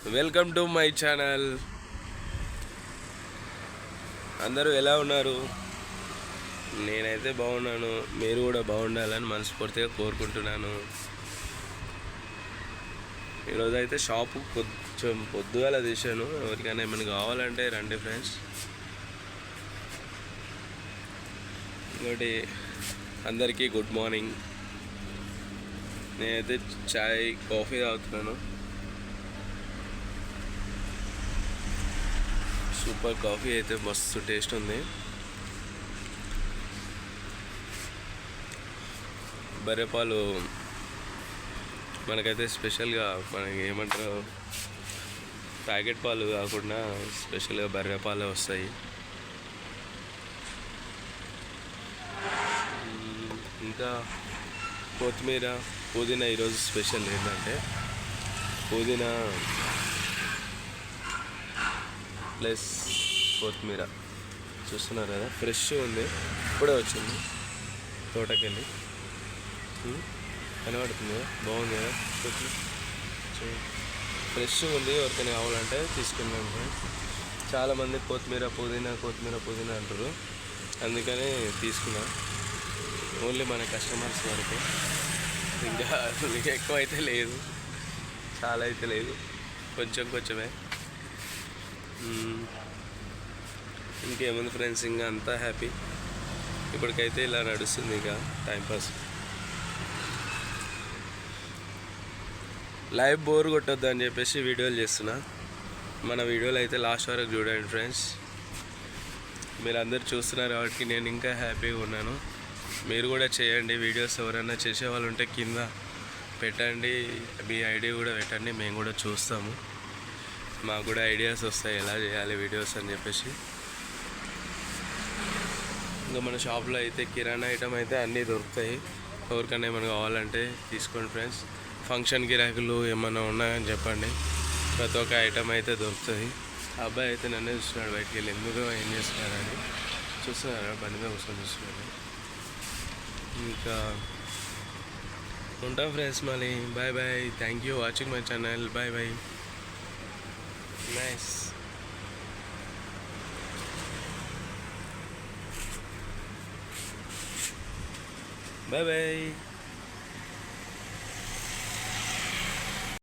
Welcome to my channel. అందరూ ఎలా ఉన్నారు? నేనైతే బాగున్నాను. మీరు కూడా బాగుండాలని మనస్ఫూర్తిగా కోరుకుంటున్నాను. ఈరోజు అయితే షాపు కొంచెం పొద్దుగాల తీశాను. ఎవరికైనా ఏమైనా కావాలంటే రండి ఫ్రెండ్స్. ఇంకోటి అందరికీ గుడ్ మార్నింగ్. నేనైతే చాయ్ కాఫీ తాగుతున్నాను. సూపర్ కాఫీ అయితే మస్తు టేస్ట్ ఉంది. బర్రెపాలు మనకైతే స్పెషల్గా మనకి ఏమంటారు, ప్యాకెట్ పాలు కాకుండా స్పెషల్గా బర్రెపాలే వస్తాయి. ఇంకా కొత్తిమీర, పుదీనా. ఈరోజు స్పెషల్ ఏంటంటే పుదీనా ప్లస్ కొత్తిమీర. చూస్తున్నారు కదా, ఫ్రెష్ ఉంది, ఇప్పుడే వచ్చింది తోటకెళ్ళి. కనబడుతుంది కదా, బాగుంది కదా, ఫ్రెష్ ఉంది. ఎవరికైనా కావాలంటే తీసుకున్నాం. చాలామంది కొత్తిమీర పుదీనా అంటారు, అందుకని తీసుకున్నా. ఓన్లీ మన కస్టమర్స్ వరకు, ఇంకా ఎక్కువ అయితే లేదు, చాలా అయితే లేదు, కొంచెమే. ఇంకేముంది ఫ్రెండ్స్, ఇంకా అంతా హ్యాపీ. ఇప్పటికైతే ఇలా నడుస్తుంది ఇక టైంపాస్. లైవ్ బోర్ కొట్టొద్దు అని చెప్పేసి వీడియోలు చేస్తున్నా. మన వీడియోలు అయితే లాస్ట్ వరకు చూడండి ఫ్రెండ్స్. మీరు అందరు చూస్తున్నారు కాబట్టి నేను ఇంకా హ్యాపీగా ఉన్నాను. మీరు కూడా చేయండి. వీడియోస్ ఎవరైనా చేసేవాళ్ళు ఉంటే కింద పెట్టండి, మీ ఐడియా కూడా పెట్టండి, మేము కూడా చూస్తాము. మాకు కూడా ఐడియాస్ వస్తాయి ఎలా చేయాలి వీడియోస్ అని చెప్పేసి. ఇంకా మన షాప్లో అయితే కిరాణా ఐటమ్ అయితే అన్నీ దొరుకుతాయి. ఎవరికైనా ఏమైనా కావాలంటే తీసుకోండి ఫ్రెండ్స్. ఫంక్షన్ గిరాకులు ఏమైనా ఉన్నాయని చెప్పండి, ప్రతి ఒక్క ఐటమ్ అయితే దొరుకుతుంది. ఆ అబ్బాయి అయితే నన్నే చూస్తున్నాడు బయటికి వెళ్ళి, ఎందుకు ఏం చేస్తున్నారని. చూస్తున్నారా, బండి మీద కూర్చొని చూస్తున్నాడు. ఇంకా ఉంటాం ఫ్రెండ్స్, మళ్ళీ bye bye. Thank you watching my channel. Bye bye. Nice. Bye bye.